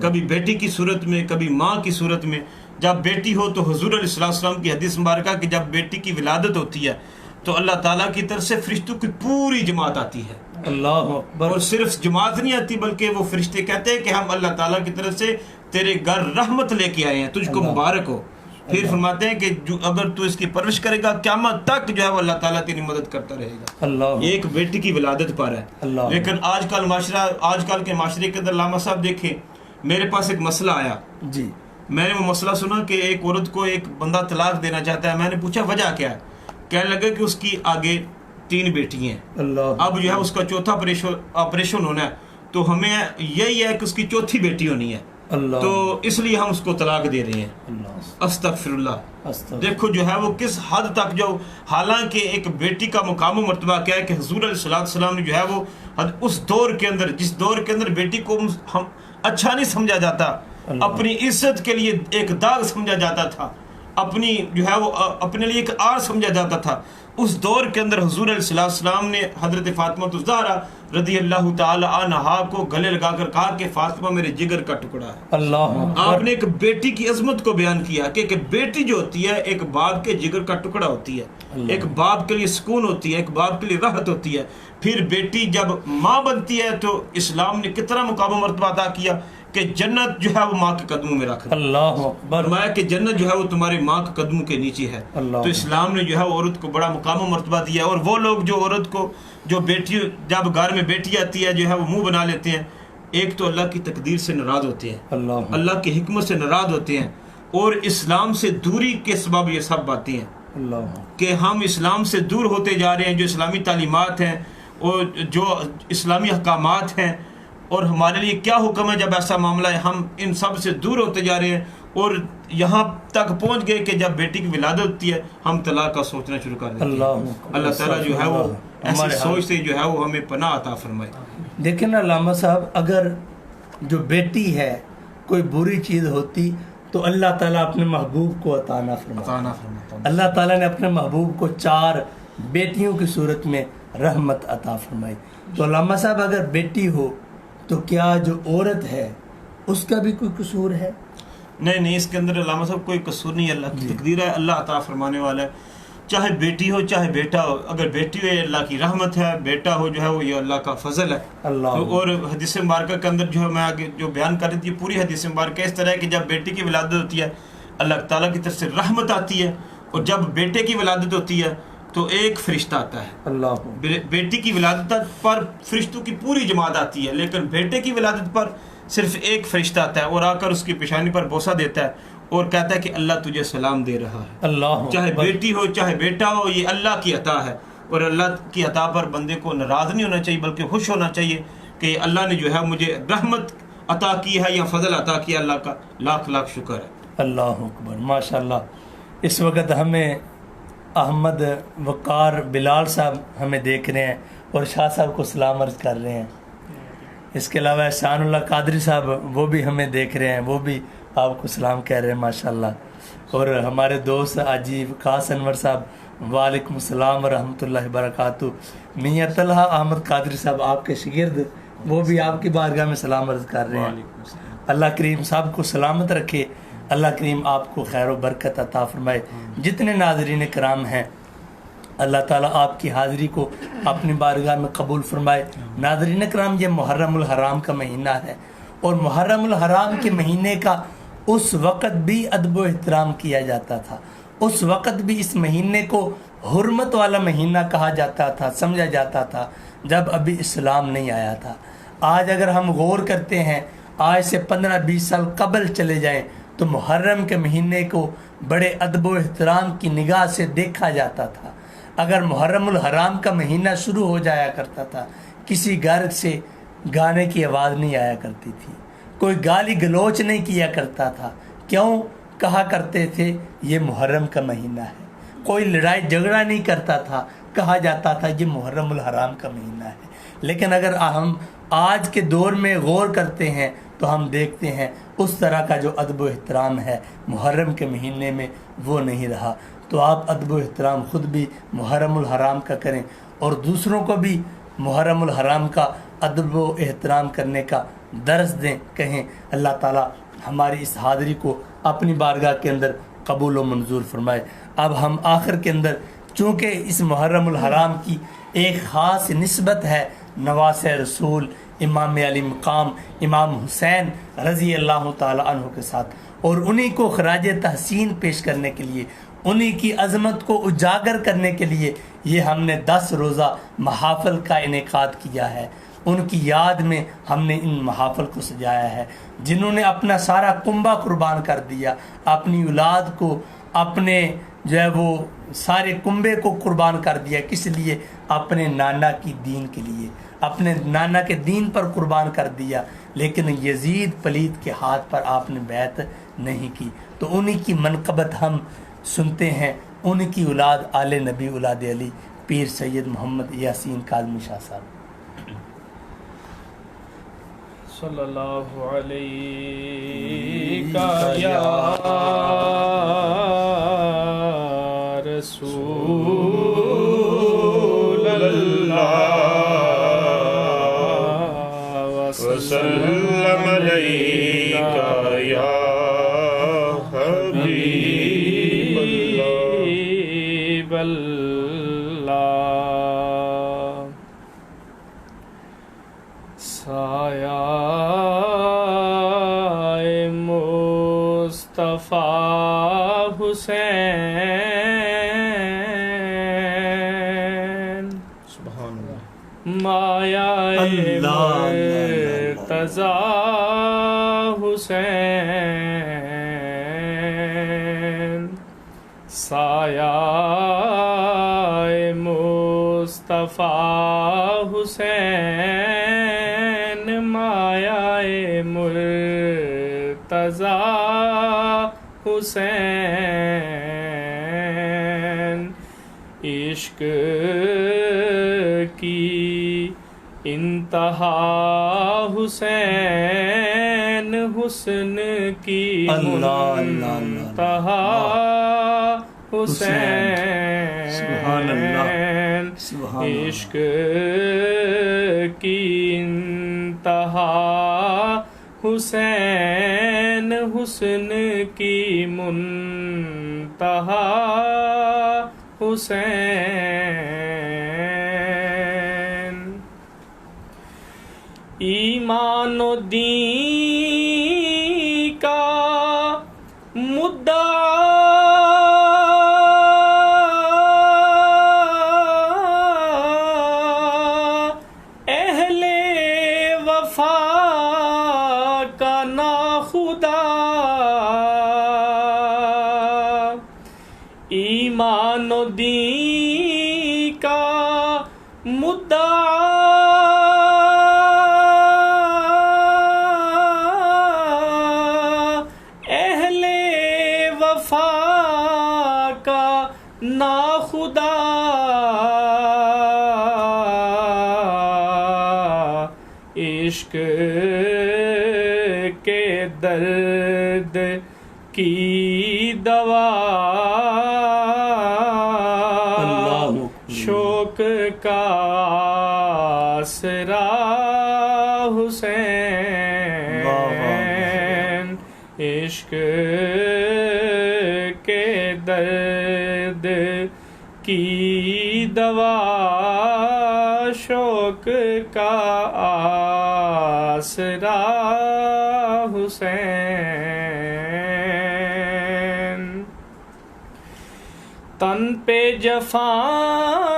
کبھی بیٹی کی صورت میں، کبھی ماں کی صورت میں۔ جب بیٹی ہو تو حضور علیہ السلام کی حدیث مبارکہ کہ جب بیٹی کی ولادت ہوتی ہے تو اللہ تعالیٰ کی طرف سے فرشتوں کی پوری جماعت آتی ہے، اللہ اکبر۔ اور صرف جماعت نہیں آتی بلکہ وہ فرشتے کہتے ہیں کہ ہم اللہ تعالیٰ کی طرف سے تیرے گھر رحمت لے کے آئے ہیں، تجھ کو مبارک ہو۔ پھر فرماتے ہیں کہ اگر تو اس کی پرورش کرے گا قیامت تک جو ہے وہ اللہ تعالیٰ تیری مدد کرتا رہے گا۔ یہ ایک بیٹی کی ولادت پر ہے۔ لیکن آج کل کے معاشرے کے اندر علامہ صاحب دیکھیں، میرے پاس ایک مسئلہ آیا، جی میں نے وہ مسئلہ سنا کہ ایک عورت کو ایک بندہ طلاق دینا چاہتا ہے۔ میں نے پوچھا وجہ کیا ہے، کہنے لگا کہ اس کی آگے 3 بیٹی ہیں، اب جو ہے اس کا چوتھا آپریشن ہونا ہے، تو ہمیں یہی ہے کہ اس کی چوتھی بیٹی ہونی ہے۔ اللہ تو اس لیے ہم اس کو طلاق دے رہے ہیں. اللہ استغفر اللہ. استغفر دیکھو جو ہے وہ کس حد تک جو حالانکہ ایک بیٹی کا مقام و مرتبہ کیا ہے کہ حضور علیہ السلام نے جو ہے وہ اس دور کے اندر جس دور کے اندر بیٹی کو ہم اچھا نہیں سمجھا جاتا, اپنی عزت کے لیے ایک داغ سمجھا جاتا تھا, اپنی جو ہے وہ اپنے لیے ایک آر سمجھا جاتا تھا, اس دور کے اندر حضور علیہ السلام نے حضرت فاطمہ الزہرا رضی اللہ تعالی عنہا کو گلے لگا کر کہا کہ فاطمہ میرے جگر کا ٹکڑا ہے. اللہ آپ نے ایک بیٹی کی عظمت کو بیان کیا کہ بیٹی جو ہوتی ہے ایک باپ کے جگر کا ٹکڑا ہوتی ہے, ایک باپ کے لیے سکون ہوتی ہے, ایک باپ کے لیے راحت ہوتی ہے. پھر بیٹی جب ماں بنتی ہے تو اسلام نے کتنا مقام و مرتبہ عطا کیا کہ جنت جو ہے وہ ماں کے قدموں میں رکھ دی. اللہ اکبر. فرمایا کہ جنت جو ہے وہ تمہاری ماں کے قدموں کے نیچے ہے. اللہ. تو اسلام نے جو ہے وہ عورت کو بڑا مقام و مرتبہ دیا. اور وہ لوگ جو عورت کو جو بیٹی جب گھر میں بیٹی آتی ہے جو ہے وہ منہ بنا لیتے ہیں, ایک تو اللہ کی تقدیر سے ناراض ہوتے ہیں, اللہ اللہ کی حکمت سے ناراض ہوتے ہیں, اور اسلام سے دوری کے سبب یہ سب باتیں ہیں اللہ کہ ہم اسلام سے دور ہوتے جا رہے ہیں. جو اسلامی تعلیمات ہیں اور جو اسلامی احکامات ہیں اور ہمارے لیے کیا حکم ہے جب ایسا معاملہ ہے, ہم ان سب سے دور ہوتے جا رہے ہیں. اور یہاں تک پہنچ گئے کہ جب بیٹی کی ولادت ہوتی ہے ہم طلاق کا سوچنا شروع کر دیتے ہیں. اللہ تعالیٰ جو ہے وہ ایسی سوچ سے جو ہے وہ ہمیں پناہ عطا فرمائے. دیکھیں نا علامہ صاحب, اگر جو بیٹی ہے کوئی بری چیز ہوتی تو اللہ تعالیٰ اپنے محبوب کو عطا نہ فرماتا. اللہ تعالیٰ نے اپنے محبوب کو 4 بیٹیوں کی صورت میں رحمت عطا فرمائی. تو علامہ صاحب اگر بیٹی ہو تو کیا جو عورت ہے اس کا بھی کوئی قصور ہے؟ نہیں, اس کے اندر علامہ صاحب کوئی قصور نہیں ہے. اللہ کی تقدیر ہے, اللہ عطا فرمانے والا ہے. چاہے بیٹی ہو چاہے بیٹا ہو, اگر بیٹی ہو یہ اللہ کی رحمت ہے, بیٹا ہو جو ہے وہ یہ اللہ کا فضل ہے. اور حدیث مبارکہ کے اندر جو ہے میں آگے جو بیان کر رہی تھی پوری حدیث مبارکہ اس طرح ہے کہ جب بیٹی کی ولادت ہوتی ہے اللہ تعالیٰ کی طرف سے رحمت آتی ہے, اور جب بیٹے کی ولادت ہوتی ہے تو ایک فرشتہ آتا ہے. اللہ بیٹی کی ولادت پر فرشتوں کی پوری جماعت آتی ہے, لیکن بیٹے کی ولادت پر صرف ایک فرشتہ آتا ہے اور آ کر اس کی پیشانی پر بوسہ دیتا ہے اور کہتا ہے کہ اللہ تجھے سلام دے رہا ہے. اللہ چاہے بیٹی ہو چاہے بیٹا ہو, یہ اللہ کی عطا ہے, اور اللہ کی عطا پر بندے کو ناراض نہیں ہونا چاہیے بلکہ خوش ہونا چاہیے کہ اللہ نے جو ہے مجھے رحمت عطا کی ہے یا فضل عطا کیا. اللہ کا لاکھ لاکھ شکر ہے. اللہ اکبر. ماشاء اللہ. اس وقت ہمیں احمد وقار بلال صاحب ہمیں دیکھ رہے ہیں اور شاہ صاحب کو سلام عرض کر رہے ہیں. اس کے علاوہ احسان اللہ قادری صاحب وہ بھی ہمیں دیکھ رہے ہیں, وہ بھی آپ کو سلام کہہ رہے ہیں ماشاء اللہ. اور ہمارے دوست حاجی وقاص انور صاحب وعلیکم السلام ورحمۃ اللہ وبرکاتہ. میاں طلحہ احمد قادری صاحب آپ کے شاگرد وہ بھی آپ کی بارگاہ میں سلام عرض کر رہے ہیں. اللہ کریم صاحب کو سلامت رکھے, اللہ کریم آپ کو خیر و برکت عطا فرمائے. جتنے ناظرین کرام ہیں اللہ تعالیٰ آپ کی حاضری کو اپنی بارگاہ میں قبول فرمائے. ناظرین کرام, یہ محرم الحرام کا مہینہ ہے اور محرم الحرام کے مہینے کا اس وقت بھی ادب و احترام کیا جاتا تھا, اس وقت بھی اس مہینے کو حرمت والا مہینہ کہا جاتا تھا, سمجھا جاتا تھا جب ابھی اسلام نہیں آیا تھا. آج اگر ہم غور کرتے ہیں, آج سے 15-20 سال قبل چلے جائیں تو محرم کے مہینے کو بڑے ادب و احترام کی نگاہ سے دیکھا جاتا تھا. اگر محرم الحرام کا مہینہ شروع ہو جایا کرتا تھا کسی گھر سے گانے کی آواز نہیں آیا کرتی تھی, کوئی گالی گلوچ نہیں کیا کرتا تھا. کیوں؟ کہا کرتے تھے یہ محرم کا مہینہ ہے. کوئی لڑائی جھگڑا نہیں کرتا تھا, کہا جاتا تھا یہ محرم الحرام کا مہینہ ہے. لیکن اگر ہم آج کے دور میں غور کرتے ہیں تو ہم دیکھتے ہیں اس طرح کا جو ادب و احترام ہے محرم کے مہینے میں وہ نہیں رہا. تو آپ ادب و احترام خود بھی محرم الحرام کا کریں اور دوسروں کو بھی محرم الحرام کا ادب و احترام کرنے کا درس دیں, کہیں. اللہ تعالی ہماری اس حاضری کو اپنی بارگاہ کے اندر قبول و منظور فرمائے. اب ہم آخر کے اندر چونکہ اس محرم الحرام کی ایک خاص نسبت ہے نواس رسول امام علی مقام امام حسین رضی اللہ تعالی عنہ کے ساتھ, اور انہی کو خراج تحسین پیش کرنے کے لیے, انہی کی عظمت کو اجاگر کرنے کے لیے یہ ہم نے 10 روزہ محافل کا انعقاد کیا ہے. ان کی یاد میں ہم نے ان محافل کو سجایا ہے, جنہوں نے اپنا سارا کنبہ قربان کر دیا, اپنی اولاد کو, اپنے جو ہے وہ سارے کنبے کو قربان کر دیا. کس لیے؟ اپنے نانا کی دین کے لیے، اپنے نانا کے دین پر قربان کر دیا. لیکن یزید پلید کے ہاتھ پر آپ نے بیعت نہیں کی. تو انہی کی منقبت ہم سنتے ہیں، ان کی اولاد آل نبی اولاد علی پیر سید محمد یاسین کاظمی شاہ صاحب. صلی اللہ علیہ یا رسول اللہ وسلم علیکہ یا حبیب اللہ. سایہ مصطفیٰ حسین، سبحان اللہ. مایا اللہ مرتضیٰ حسین، سایہ مصطفیٰ حسین، مایا مرتضیٰ حسین. عشق کی انتہا حسین، حسن کی منتہا حسین. سبحان اللہ، سبحان اللہ. عشق کی انتہا حسین، حسن کی منتہا حسین. ایمان و دین کا مدعا اہل وفا کا ناخدا، ایمان و دین کا مدعا اہل وفا کا ناخدا. عشق کے درد کی دوا شوق کا آسرا حسین. عشق کے درد کی دوا شوق کا آسرا حسین. تن پہ جفائیں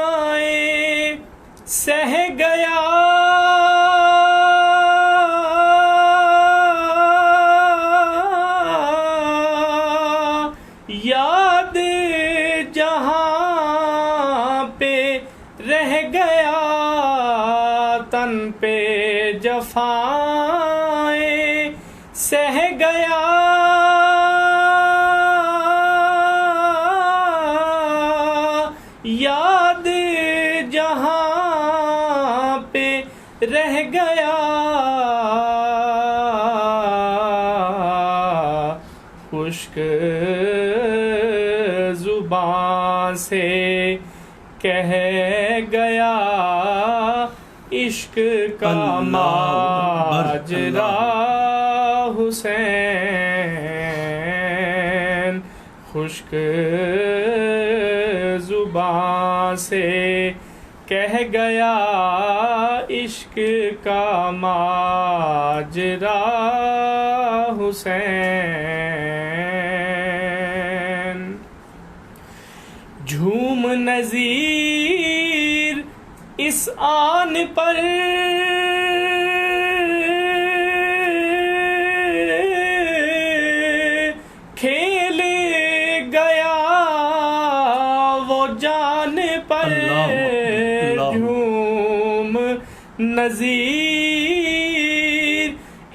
سہ گیا یاد جہاں پہ رہ گیا. تن پہ جفائیں سہ گیا یاد جہاں پہ رہ گیا. خشک زبان سے کہہ گیا عشق کا ماجرا حسین. خشک زبان سے کہہ گیا عشق کا ماجرا حسین. جھوم نظیر اس آن پر کھیل گیا نظیر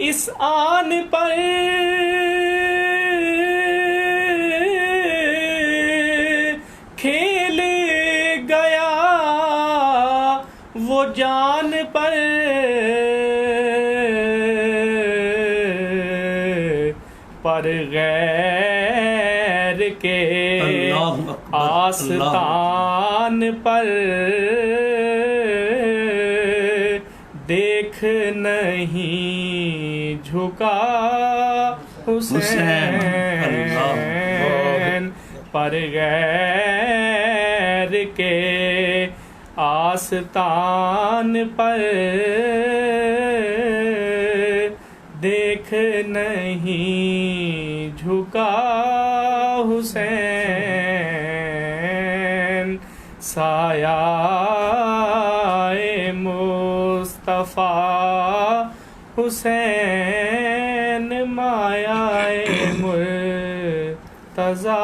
اس آن پر کھیل گیا وہ جان پر غیر کے آستان پر دیکھ نہیں جھکا حسین پر غیر کے آستان پر دیکھ نہیں جھکا حسین سایہ مصطفیٰ حسین مایا مرتضیٰ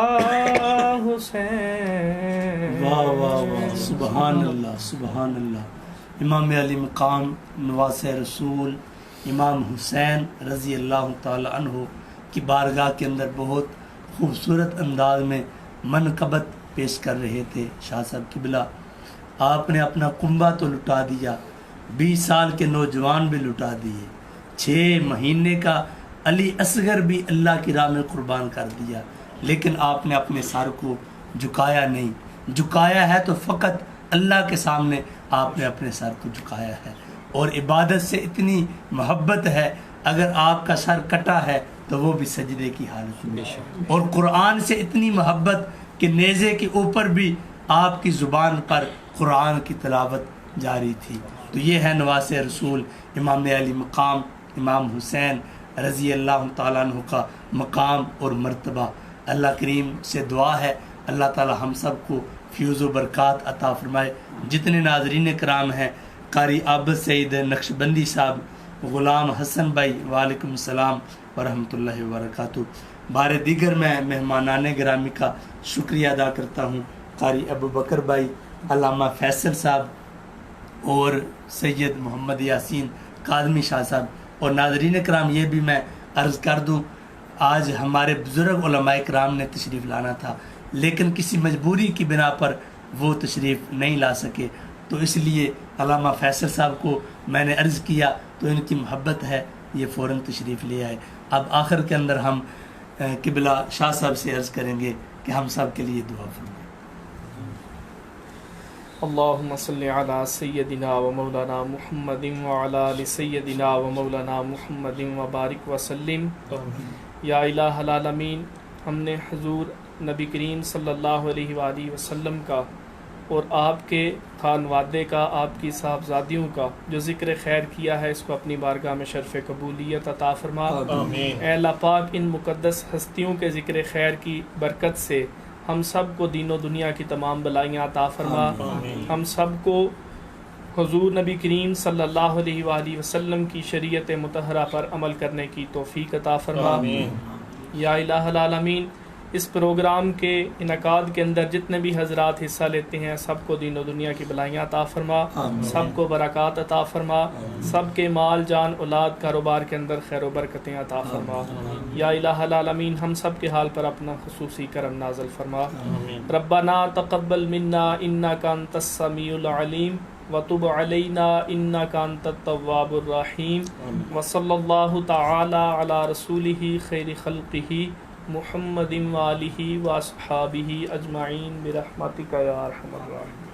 حسین. واہ واہ واہ، سبحان اللہ سبحان اللہ. امام علی مقام نواس رسول امام حسین رضی اللہ تعالی عنہ کی بارگاہ کے اندر بہت خوبصورت انداز میں منقبت پیش کر رہے تھے. شاہ صاحب قبلہ، آپ نے اپنا کنبہ تو لٹا دیا، 20 سال کے نوجوان بھی لٹا دیے، 6 مہینے کا علی اصغر بھی اللہ کی راہ میں قربان کر دیا، لیکن آپ نے اپنے سر کو جھکایا نہیں. جھکایا ہے تو فقط اللہ کے سامنے آپ نے اپنے سر کو جھکایا ہے. اور عبادت سے اتنی محبت ہے، اگر آپ کا سر کٹا ہے تو وہ بھی سجدے کی حالت میں. اور قرآن سے اتنی محبت کہ نیزے کے اوپر بھی آپ کی زبان پر قرآن کی تلاوت جاری تھی. تو یہ ہے نواس رسول امام علی مقام امام حسین رضی اللہ تعالیٰ عنہ کا مقام اور مرتبہ. اللہ کریم سے دعا ہے اللہ تعالی ہم سب کو فیوز و برکات عطا فرمائے. جتنے ناظرین کرام ہیں، قاری عابد سعید نقشبندی صاحب، غلام حسن بھائی، وعلیکم السلام ورحمۃ اللہ وبرکاتہ. بار دیگر میں مہمانان گرامی کا شکریہ ادا کرتا ہوں. قاری ابو بکر بھائی، علامہ فیصل صاحب اور سید محمد یاسین کاظمی شاہ صاحب. اور ناظرین کرام یہ بھی میں عرض کر دوں، آج ہمارے بزرگ علماء کرام نے تشریف لانا تھا، لیکن کسی مجبوری کی بنا پر وہ تشریف نہیں لا سکے، تو اس لیے علامہ فیصل صاحب کو میں نے عرض کیا تو ان کی محبت ہے یہ فوراً تشریف لے آئے. اب آخر کے اندر ہم قبلہ شاہ صاحب سے عرض کریں گے کہ ہم سب کے لیے دعا فرمائیں. اللہم صلی علی سیدنا و مولانا محمد وعلی آل سیدنا و مولانا محمد وبارک وسلم. یا الہ العالمین، ہم نے حضور نبی کریم صلی اللہ علیہ وآلہ وسلم کا اور آپ کے خانوادے کا، آپ کی صاحبزادیوں کا جو ذکر خیر کیا ہے، اس کو اپنی بارگاہ میں شرف قبولیت عطا فرما. اے اللہ پاک، ان مقدس ہستیوں کے ذکر خیر کی برکت سے ہم سب کو دین و دنیا کی تمام بلائیاں عطا فرما. ہم سب کو حضور نبی کریم صلی اللہ علیہ وآلہ وسلم کی شریعت مطہرہ پر عمل کرنے کی توفیق عطا فرما. یا الہ العالمین، اس پروگرام کے انعقاد کے اندر جتنے بھی حضرات حصہ لیتے ہیں، سب کو دین و دنیا کی بلائیاں عطا فرما، سب کو برکات عطا فرما، سب کے مال جان اولاد کاروبار کے اندر خیر و برکتیں عطا فرما. یا الہ العالمین، ہم سب کے حال پر اپنا خصوصی کرم نازل فرما. ربنا تقبل منا انک انت السمیع العلیم وتب علینا انک انت التواب الرحیم. وصلی اللہ تعالی علی رسولہ خیر خلقہ محمد وآلہ واصحابہ اجمعین برحمتک یا ارحم الراحمین.